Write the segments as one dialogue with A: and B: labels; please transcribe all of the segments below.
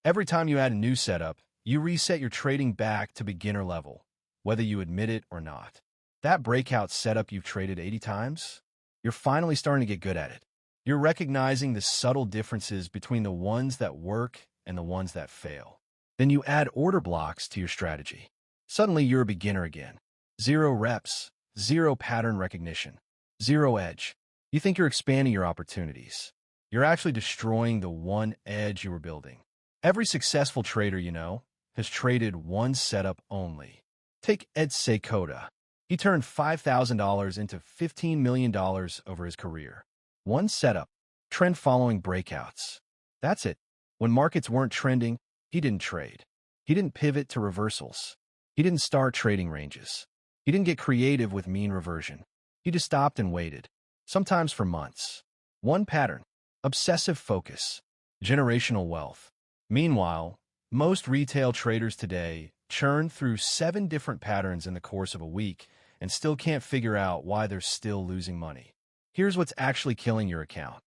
A: Every time you add a new setup, you reset your trading back to beginner level, whether you admit it or not. That breakout setup you've traded 80 times, you're finally starting to get good at it. You're recognizing the subtle differences between the ones that work and the ones that fail. Then you add order blocks to your strategy. Suddenly you're a beginner again. 0 reps, 0 pattern recognition, 0 edge. You think you're expanding your opportunities. You're actually destroying the one edge you were building. Every successful trader you know has traded one setup only. Take Ed Seykota. He turned $5,000 into $15 million over his career. One setup, trend-following breakouts. That's it. When markets weren't trending, he didn't trade. He didn't pivot to reversals. He didn't start trading ranges. He didn't get creative with mean reversion. He just stopped and waited, sometimes for months. One pattern, obsessive focus, generational wealth. Meanwhile, most retail traders today churn through 7 different patterns in the course of a week and still can't figure out why they're still losing money. Here's what's actually killing your account.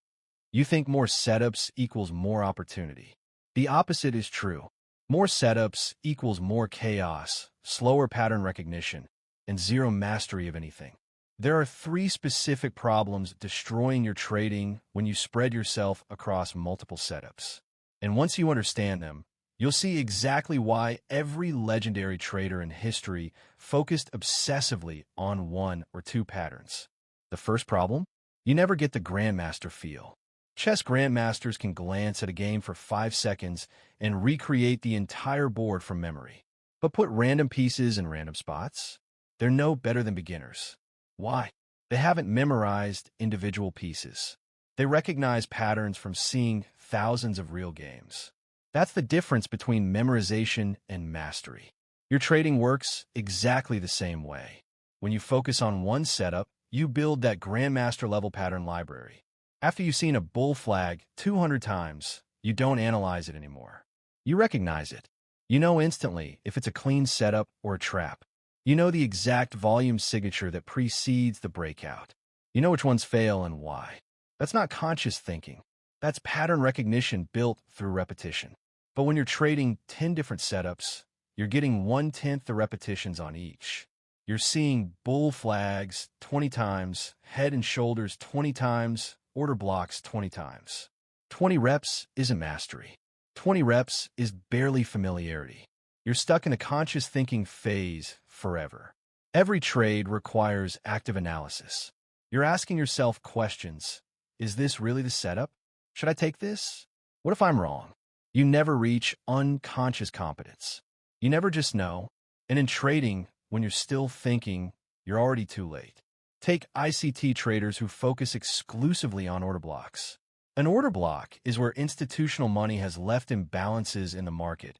A: You think more setups equals more opportunity. The opposite is true. More setups equals more chaos, slower pattern recognition, and 0 mastery of anything. There are 3 specific problems destroying your trading when you spread yourself across multiple setups. And once you understand them, you'll see exactly why every legendary trader in history focused obsessively on 1 or 2 patterns. The first problem? You never get the grandmaster feel. Chess grandmasters can glance at a game for 5 seconds and recreate the entire board from memory. But put random pieces in random spots? They're no better than beginners. Why? They haven't memorized individual pieces. They recognize patterns from seeing thousands of real games. That's the difference between memorization and mastery. Your trading works exactly the same way. When you focus on one setup, you build that grandmaster level pattern library. After you've seen a bull flag 200 times, you don't analyze it anymore. You recognize it. You know instantly if it's a clean setup or a trap. You know the exact volume signature that precedes the breakout. You know which ones fail and why. That's not conscious thinking. That's pattern recognition built through repetition. But when you're trading 10 different setups, you're getting 1/10 the repetitions on each. You're seeing bull flags 20 times, head and shoulders 20 times, order blocks 20 times. 20 reps isn't mastery. 20 reps is barely familiarity. You're stuck in a conscious thinking phase forever. Every trade requires active analysis. You're asking yourself questions. Is this really the setup? Should I take this? What if I'm wrong? You never reach unconscious competence. You never just know. And in trading, when you're still thinking, you're already too late. Take ICT traders who focus exclusively on order blocks. An order block is where institutional money has left imbalances in the market,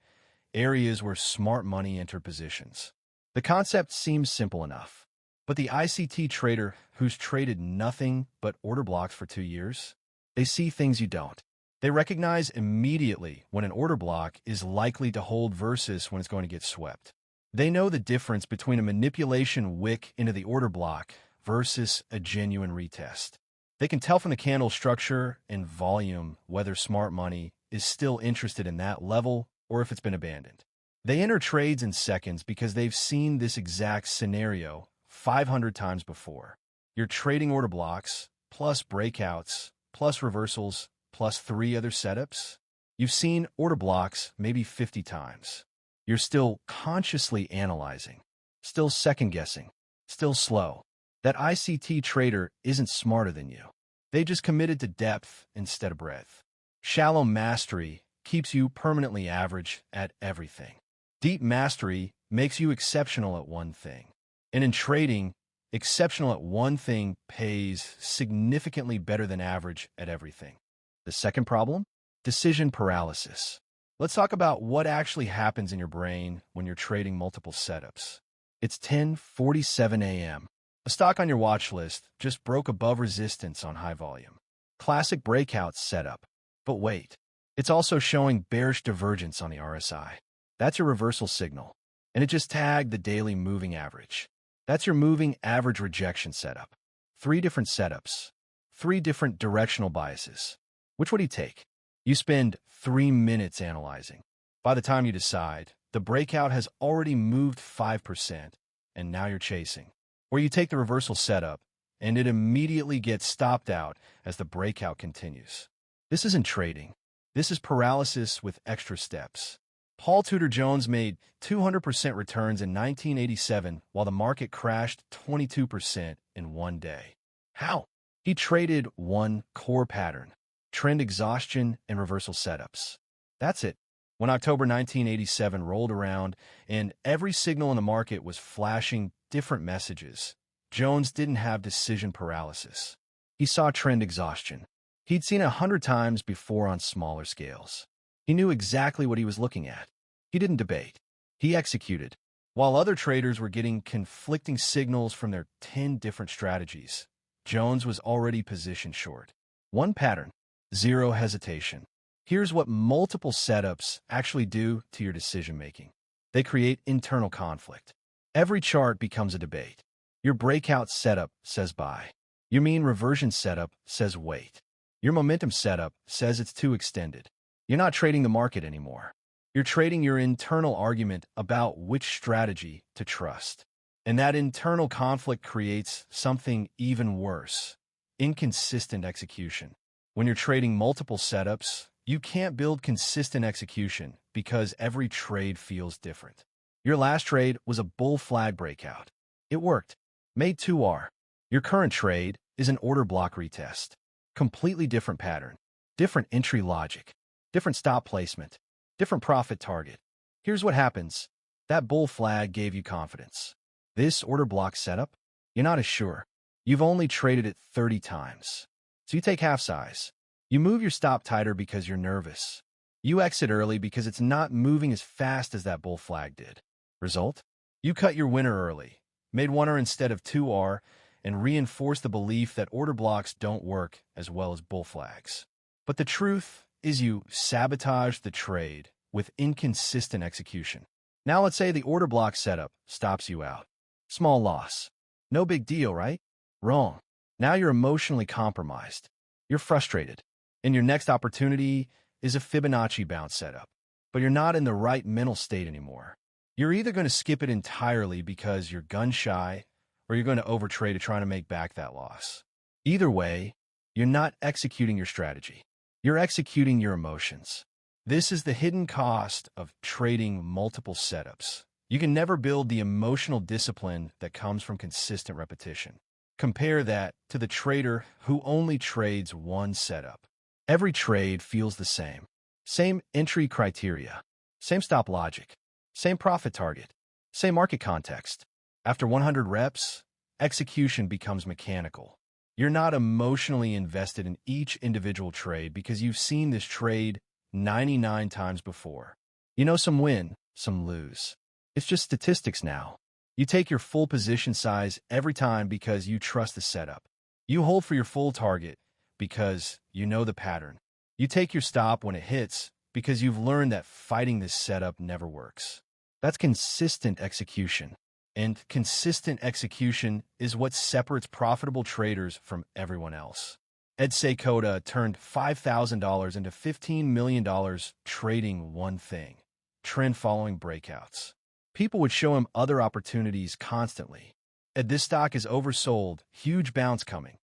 A: areas where smart money enter positions. The concept seems simple enough, but the ICT trader who's traded nothing but order blocks for 2 years, they see things you don't. They recognize immediately when an order block is likely to hold versus when it's going to get swept. They know the difference between a manipulation wick into the order block versus a genuine retest. They can tell from the candle structure and volume whether smart money is still interested in that level or if it's been abandoned. They enter trades in seconds because they've seen this exact scenario 500 times before. You're trading order blocks, plus breakouts, plus reversals, plus 3 other setups. You've seen order blocks maybe 50 times. You're still consciously analyzing, still second-guessing, still slow. That ICT trader isn't smarter than you. They just committed to depth instead of breadth. Shallow mastery keeps you permanently average at everything. Deep mastery makes you exceptional at one thing. And in trading, exceptional at one thing pays significantly better than average at everything. The second problem? Decision paralysis. Let's talk about what actually happens in your brain when you're trading multiple setups. It's 10:47 a.m. A stock on your watch list just broke above resistance on high volume. Classic breakout setup. But wait, it's also showing bearish divergence on the RSI. That's your reversal signal. And it just tagged the daily moving average. That's your moving average rejection setup. 3 different setups. 3 different directional biases. Which would he take? You spend 3 minutes analyzing. By the time you decide, the breakout has already moved 5%, and now you're chasing. Or you take the reversal setup, and it immediately gets stopped out as the breakout continues. This isn't trading. This is paralysis with extra steps. Tudor Jones made 200% returns in 1987 while the market crashed 22% in one day. How? He traded one core pattern: trend exhaustion and reversal setups. That's it. When October 1987 rolled around and every signal in the market was flashing different messages, Jones didn't have decision paralysis. He saw trend exhaustion. He'd seen it 100 times before on smaller scales. He knew exactly what he was looking at. He didn't debate. He executed. While other traders were getting conflicting signals from their 10 different strategies, Jones was already positioned short. One pattern, zero hesitation. Here's what multiple setups actually do to your decision-making. They create internal conflict. Every chart becomes a debate. Your breakout setup says buy. Your mean reversion setup says wait. Your momentum setup says it's too extended. You're not trading the market anymore. You're trading your internal argument about which strategy to trust. And that internal conflict creates something even worse: inconsistent execution. When you're trading multiple setups, you can't build consistent execution because every trade feels different. Your last trade was a bull flag breakout. It worked. Made 2R. Your current trade is an order block retest. Completely different pattern. Different entry logic. Different stop placement. Different profit target. Here's what happens. That bull flag gave you confidence. This order block setup, you're not as sure. You've only traded it 30 times. So you take half size. You move your stop tighter because you're nervous. You exit early because it's not moving as fast as that bull flag did. Result? You cut your winner early, made 1R instead of 2R, and reinforced the belief that order blocks don't work as well as bull flags. But the truth is you sabotaged the trade with inconsistent execution. Now let's say the order block setup stops you out. Small loss. No big deal, right? Wrong. Now you're emotionally compromised. You're frustrated. And your next opportunity is a Fibonacci bounce setup. But you're not in the right mental state anymore. You're either going to skip it entirely because you're gun-shy, or you're going to overtrade to try to make back that loss. Either way, you're not executing your strategy. You're executing your emotions. This is the hidden cost of trading multiple setups. You can never build the emotional discipline that comes from consistent repetition. Compare that to the trader who only trades one setup. Every trade feels the same. Same entry criteria. Same stop logic. Same profit target. Same market context. After 100 reps, execution becomes mechanical. You're not emotionally invested in each individual trade because you've seen this trade 99 times before. You know some win, some lose. It's just statistics now. You take your full position size every time because you trust the setup. You hold for your full target because you know the pattern. You take your stop when it hits because you've learned that fighting this setup never works. That's consistent execution. And consistent execution is what separates profitable traders from everyone else. Ed Seykota turned $5,000 into $15 million trading one thing: trend-following breakouts. People would show him other opportunities constantly. Ed, this stock is oversold, huge bounce coming.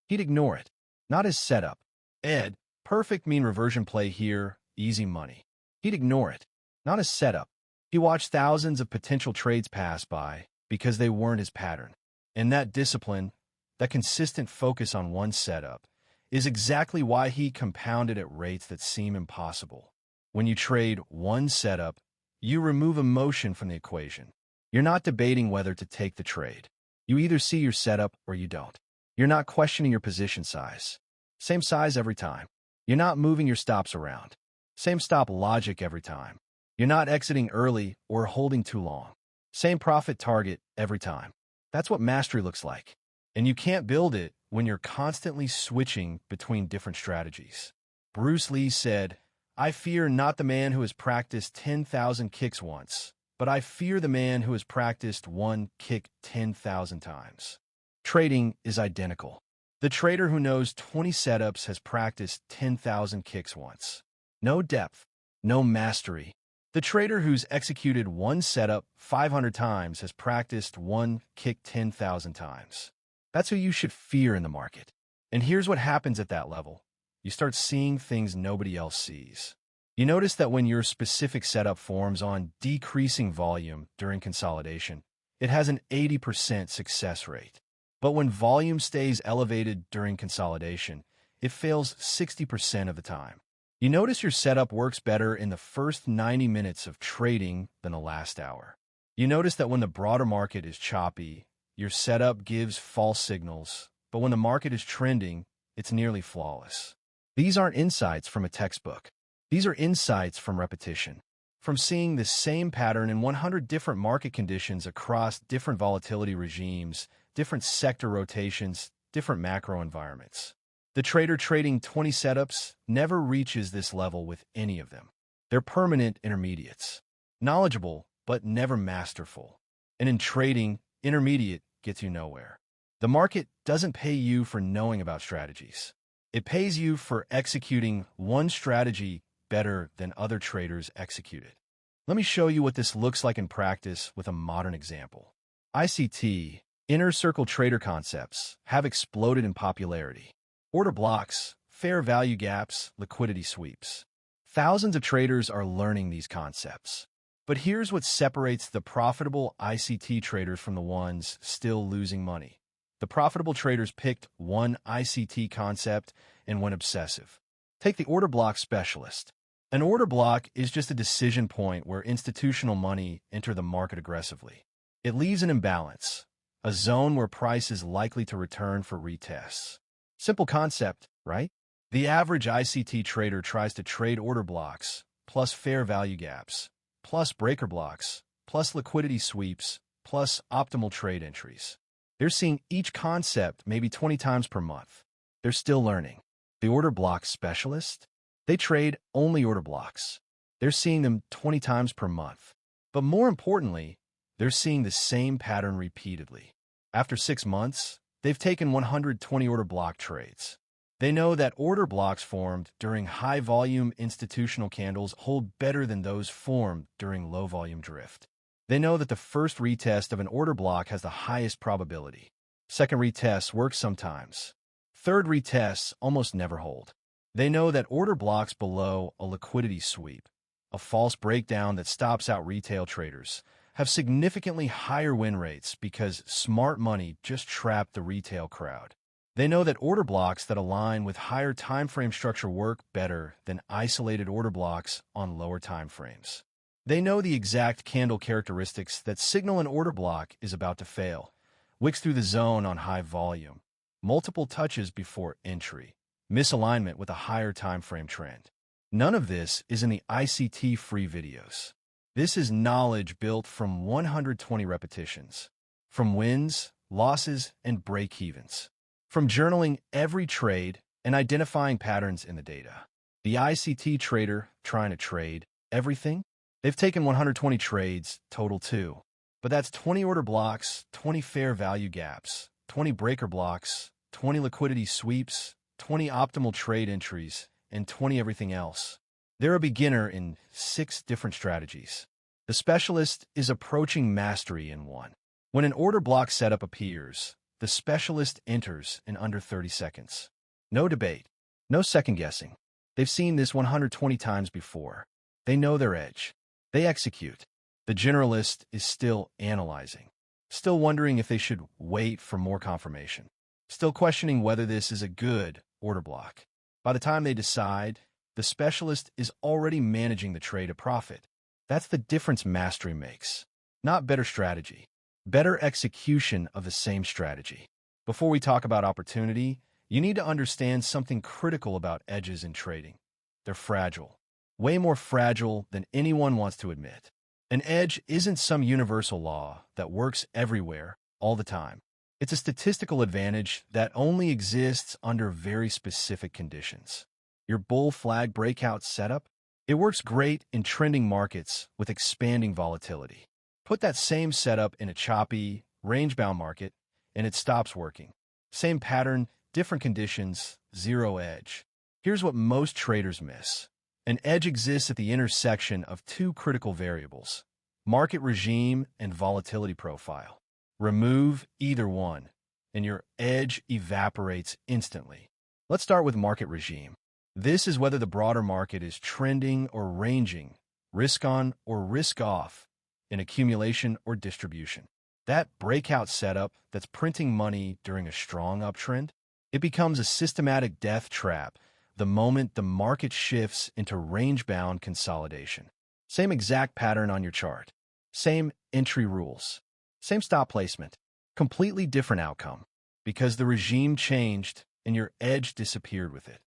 A: He'd ignore it. Not his setup. Ed, perfect mean reversion play here, easy money. He'd ignore it. Not his setup. He watched thousands of potential trades pass by because they weren't his pattern. And that discipline, that consistent focus on one setup, is exactly why he compounded at rates that seem impossible. When you trade one setup, you remove emotion from the equation. You're not debating whether to take the trade. You either see your setup or you don't. You're not questioning your position size. Same size every time. You're not moving your stops around. Same stop logic every time. You're not exiting early or holding too long. Same profit target every time. That's what mastery looks like. And you can't build it when you're constantly switching between different strategies. Bruce Lee said, "I fear not the man who has practiced 10,000 kicks once, but I fear the man who has practiced one kick 10,000 times." Trading is identical. The trader who knows 20 setups has practiced 10,000 kicks once. No depth, no mastery. The trader who's executed one setup 500 times has practiced one kick 10,000 times. That's who you should fear in the market. And here's what happens at that level. You start seeing things nobody else sees. You notice that when your specific setup forms on decreasing volume during consolidation, it has an 80% success rate. But when volume stays elevated during consolidation, it fails 60% of the time. You notice your setup works better in the first 90 minutes of trading than the last hour. You notice that when the broader market is choppy, your setup gives false signals, but when the market is trending, it's nearly flawless. These aren't insights from a textbook. These are insights from repetition, from seeing the same pattern in 100 different market conditions across different volatility regimes, different sector rotations, different macro environments. The trader trading 20 setups never reaches this level with any of them. They're permanent intermediates, knowledgeable but never masterful. And in trading, intermediate gets you nowhere. The market doesn't pay you for knowing about strategies. It pays you for executing one strategy better than other traders execute it. Let me show you what this looks like in practice with a modern example. ICT, inner circle trader concepts, have exploded in popularity. Order blocks, fair value gaps, liquidity sweeps. Thousands of traders are learning these concepts. But here's what separates the profitable ICT traders from the ones still losing money. The profitable traders picked one ICT concept and went obsessive. Take the order block specialist. An order block is just a decision point where institutional money enter the market aggressively. It leaves an imbalance, a zone where price is likely to return for retests. Simple concept, right? The average ICT trader tries to trade order blocks, plus fair value gaps, plus breaker blocks, plus liquidity sweeps, plus optimal trade entries. They're seeing each concept maybe 20 times per month. They're still learning. The order block specialist? They trade only order blocks. They're seeing them 20 times per month. But more importantly, they're seeing the same pattern repeatedly. After 6 months, they've taken 120 order block trades. They know that order blocks formed during high-volume institutional candles hold better than those formed during low-volume drift. They know that the first retest of an order block has the highest probability. Second retests work sometimes. Third retests almost never hold. They know that order blocks below a liquidity sweep, a false breakdown that stops out retail traders, have significantly higher win rates because smart money just trapped the retail crowd. They know that order blocks that align with higher time frame structure work better than isolated order blocks on lower time frames. They know the exact candle characteristics that signal an order block is about to fail. Wicks through the zone on high volume, multiple touches before entry, misalignment with a higher time frame trend. None of this is in the ICT free videos. This is knowledge built from 120 repetitions, from wins, losses, and break-evens, from journaling every trade and identifying patterns in the data. The ICT trader trying to trade everything? They've taken 120 trades, total 2. But that's 20 order blocks, 20 fair value gaps, 20 breaker blocks, 20 liquidity sweeps, 20 optimal trade entries, and 20 everything else. They're a beginner in 6 different strategies. The specialist is approaching mastery in one. When an order block setup appears, the specialist enters in under 30 seconds. No debate, no second guessing. They've seen this 120 times before. They know their edge. They execute. The generalist is still analyzing, still wondering if they should wait for more confirmation, still questioning whether this is a good order block. By the time they decide, the specialist is already managing the trade a profit. That's the difference mastery makes. Not better strategy, better execution of the same strategy. Before we talk about opportunity, you need to understand something critical about edges in trading. They're fragile, way more fragile than anyone wants to admit. An edge isn't some universal law that works everywhere all the time. It's a statistical advantage that only exists under very specific conditions. Your bull flag breakout setup? It works great in trending markets with expanding volatility. Put that same setup in a choppy, range-bound market, and it stops working. Same pattern, different conditions, zero edge. Here's what most traders miss. An edge exists at the intersection of two critical variables: market regime and volatility profile. Remove either one, and your edge evaporates instantly. Let's start with market regime. This is whether the broader market is trending or ranging, risk on or risk off, in accumulation or distribution. That breakout setup that's printing money during a strong uptrend, it becomes a systematic death trap the moment the market shifts into range-bound consolidation. Same exact pattern on your chart. Same entry rules. Same stop placement. Completely different outcome. Because the regime changed and your edge disappeared with it.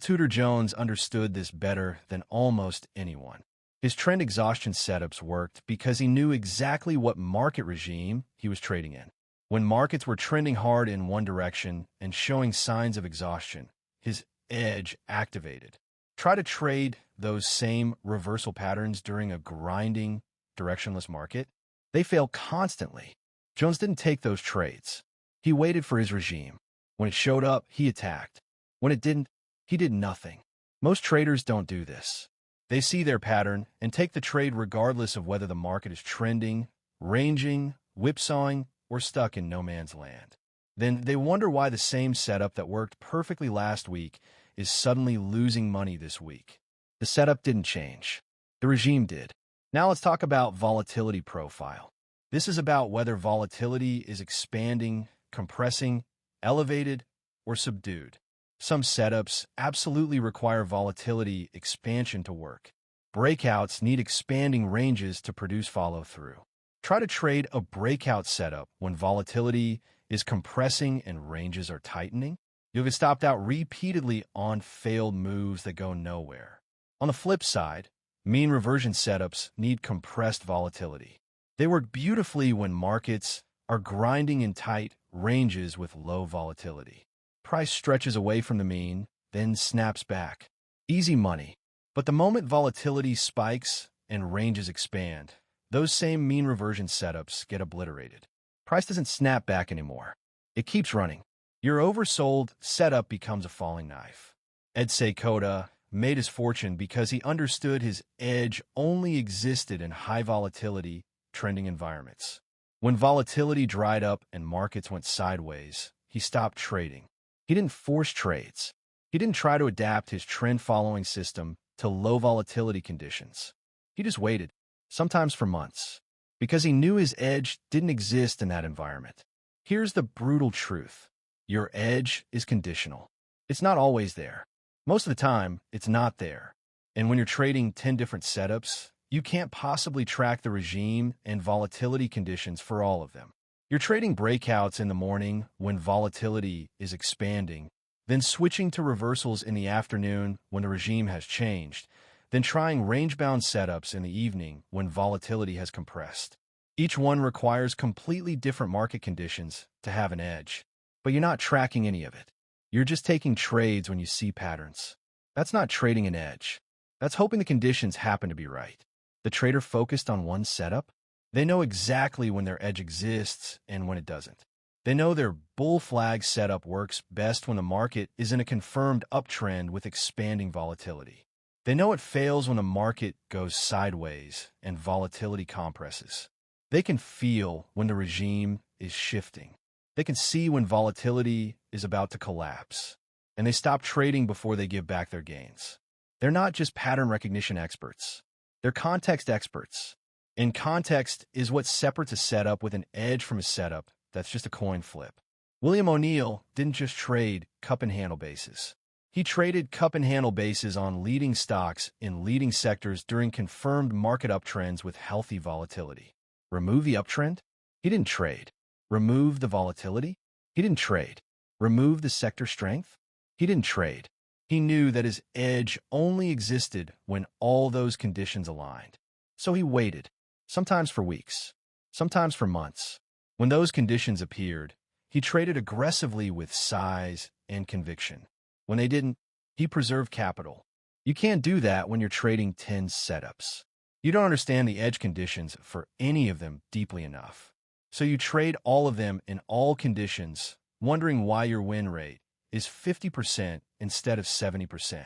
A: Tudor Jones understood this better than almost anyone. His trend exhaustion setups worked because he knew exactly what market regime he was trading in. When markets were trending hard in one direction and showing signs of exhaustion, his edge activated. Try to trade those same reversal patterns during a grinding, directionless market. They fail constantly. Jones didn't take those trades. He waited for his regime. When it showed up, he attacked. When it didn't, he did nothing. Most traders don't do this. They see their pattern and take the trade regardless of whether the market is trending, ranging, whipsawing, or stuck in no man's land. Then they wonder why the same setup that worked perfectly last week is suddenly losing money this week. The setup didn't change. The regime did. Now let's talk about volatility profile. This is about whether volatility is expanding, compressing, elevated, or subdued. Some setups absolutely require volatility expansion to work. Breakouts need expanding ranges to produce follow-through. Try to trade a breakout setup when volatility is compressing and ranges are tightening. You'll get stopped out repeatedly on failed moves that go nowhere. On the flip side, mean reversion setups need compressed volatility. They work beautifully when markets are grinding in tight ranges with low volatility. Price stretches away from the mean, then snaps back. Easy money. But the moment volatility spikes and ranges expand, those same mean reversion setups get obliterated. Price doesn't snap back anymore. It keeps running. Your oversold setup becomes a falling knife. Ed Seykota made his fortune because he understood his edge only existed in high volatility, trending environments. When volatility dried up and markets went sideways, he stopped trading. He didn't force trades. He didn't try to adapt his trend-following system to low volatility conditions. He just waited, sometimes for months, because he knew his edge didn't exist in that environment. Here's the brutal truth. Your edge is conditional. It's not always there. Most of the time, it's not there. And when you're trading 10 different setups, you can't possibly track the regime and volatility conditions for all of them. You're trading breakouts in the morning when volatility is expanding, then switching to reversals in the afternoon when the regime has changed, then trying range-bound setups in the evening when volatility has compressed. Each one requires completely different market conditions to have an edge, but you're not tracking any of it. You're just taking trades when you see patterns. That's not trading an edge. That's hoping the conditions happen to be right. The trader focused on one setup, they know exactly when their edge exists and when it doesn't. They know their bull flag setup works best when the market is in a confirmed uptrend with expanding volatility. They know it fails when the market goes sideways and volatility compresses. They can feel when the regime is shifting. They can see when volatility is about to collapse, and they stop trading before they give back their gains. They're not just pattern recognition experts. They're context experts. And context is what separates a setup with an edge from a setup that's just a coin flip. William O'Neill didn't just trade cup and handle bases. He traded cup and handle bases on leading stocks in leading sectors during confirmed market uptrends with healthy volatility. Remove the uptrend? He didn't trade. Remove the volatility? He didn't trade. Remove the sector strength? He didn't trade. He knew that his edge only existed when all those conditions aligned. So he waited, sometimes for weeks, sometimes for months. When those conditions appeared, he traded aggressively with size and conviction. When they didn't, he preserved capital. You can't do that when you're trading 10 setups. You don't understand the edge conditions for any of them deeply enough. So you trade all of them in all conditions, wondering why your win rate is 50% instead of 70%.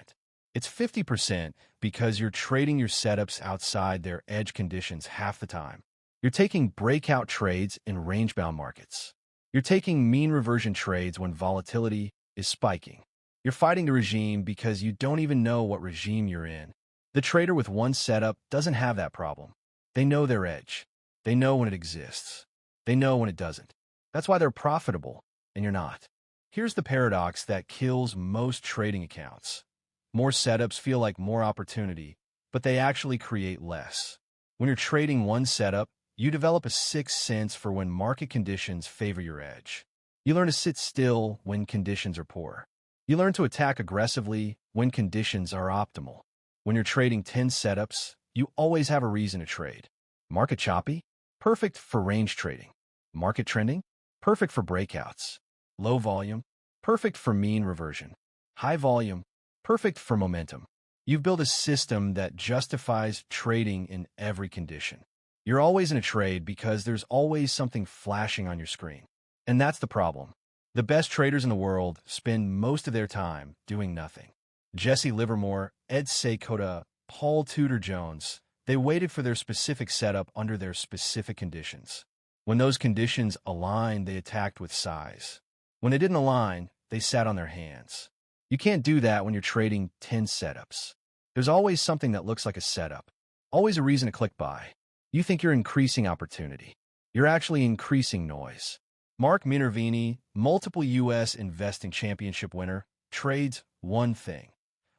A: It's 50% because you're trading your setups outside their edge conditions half the time. You're taking breakout trades in range-bound markets. You're taking mean reversion trades when volatility is spiking. You're fighting the regime because you don't even know what regime you're in. The trader with one setup doesn't have that problem. They know their edge. They know when it exists. They know when it doesn't. That's why they're profitable, and you're not. Here's the paradox that kills most trading accounts. More setups feel like more opportunity, but they actually create less. When you're trading one setup, you develop a sixth sense for when market conditions favor your edge. You learn to sit still when conditions are poor. You learn to attack aggressively when conditions are optimal. When you're trading 10 setups, you always have a reason to trade. Market choppy? Perfect for range trading. Market trending? Perfect for breakouts. Low volume? Perfect for mean reversion. High volume? Perfect for momentum. You've built a system that justifies trading in every condition. You're always in a trade because there's always something flashing on your screen. And that's the problem. The best traders in the world spend most of their time doing nothing. Jesse Livermore, Ed Seykota, Tudor Jones, they waited for their specific setup under their specific conditions. When those conditions aligned, they attacked with size. When they didn't align, they sat on their hands. You can't do that when you're trading 10 setups. There's always something that looks like a setup, always a reason to click buy. You think you're increasing opportunity. You're actually increasing noise. Mark Minervini, multiple U.S. investing championship winner, trades one thing: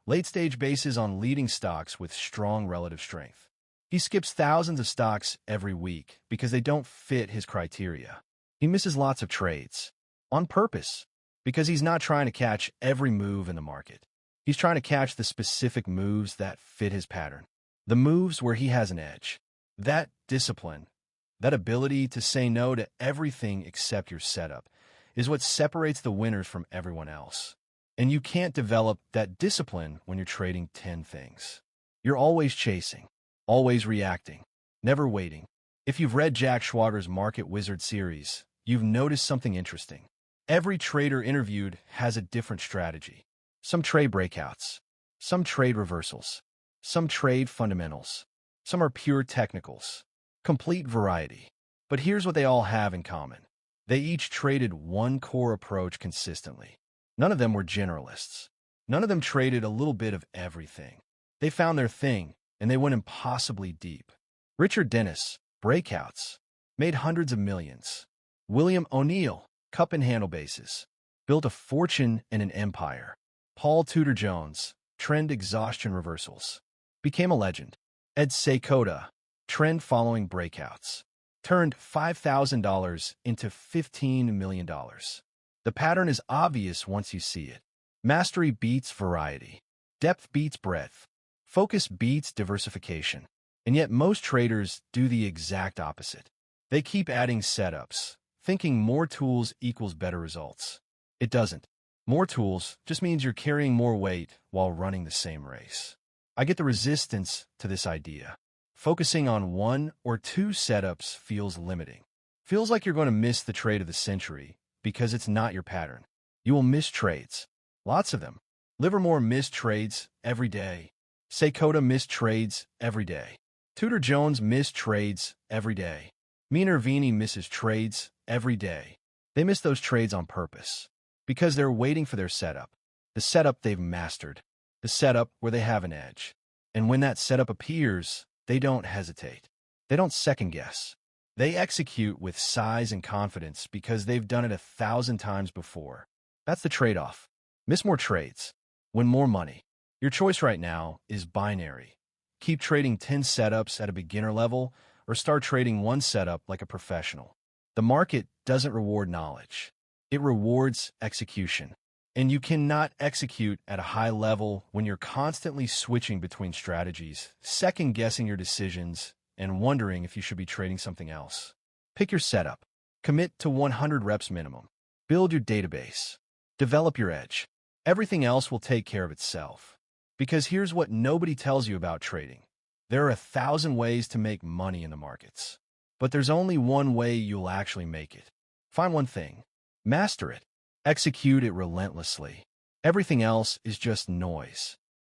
A: late-stage bases on leading stocks with strong relative strength. He skips thousands of stocks every week because they don't fit his criteria. He misses lots of trades on purpose because he's not trying to catch every move in the market. He's trying to catch the specific moves that fit his pattern, the moves where he has an edge. That discipline, that ability to say no to everything except your setup, is what separates the winners from everyone else. And you can't develop that discipline when you're trading 10 things. You're always chasing, always reacting, never waiting. If you've read Jack Schwader's Market Wizard series, you've noticed something interesting. Every trader interviewed has a different strategy. Some trade breakouts, some trade reversals, some trade fundamentals, some are pure technicals. Complete variety. But here's what they all have in common. They each traded one core approach consistently. None of them were generalists. None of them traded a little bit of everything. They found their thing, and they went impossibly deep. Richard Dennis, breakouts, made hundreds of millions. William O'Neill, cup and handle bases, built a fortune and an empire. Tudor Jones, trend exhaustion reversals, became a legend. Ed Seykota, trend following breakouts, turned $5,000 into $15 million. The pattern is obvious once you see it. Mastery beats variety. Depth beats breadth. Focus beats diversification. And yet most traders do the exact opposite. They keep adding setups, thinking more tools equals better results. It doesn't. More tools just means you're carrying more weight while running the same race. I get the resistance to this idea. Focusing on one or two setups feels limiting. Feels like you're going to miss the trade of the century because it's not your pattern. You will miss trades. Lots of them. Livermore missed trades every day. Seykota missed trades every day. Tudor Jones missed trades every day. Minervini misses trades every day. They miss those trades on purpose because they're waiting for their setup, the setup they've mastered, the setup where they have an edge. And when that setup appears, they don't hesitate. They don't second guess. They execute with size and confidence because they've done it 1,000 times before. That's the trade-off. Miss more trades. Win more money. Your choice right now is binary. Keep trading 10 setups at a beginner level or start trading one setup like a professional. The market doesn't reward knowledge. It rewards execution. And you cannot execute at a high level when you're constantly switching between strategies, second-guessing your decisions, and wondering if you should be trading something else. Pick your setup. Commit to 100 reps minimum. Build your database. Develop your edge. Everything else will take care of itself. Because here's what nobody tells you about trading. There are 1,000 ways to make money in the markets. But there's only one way you'll actually make it. Find one thing. Master it. Execute it relentlessly. Everything else is just noise.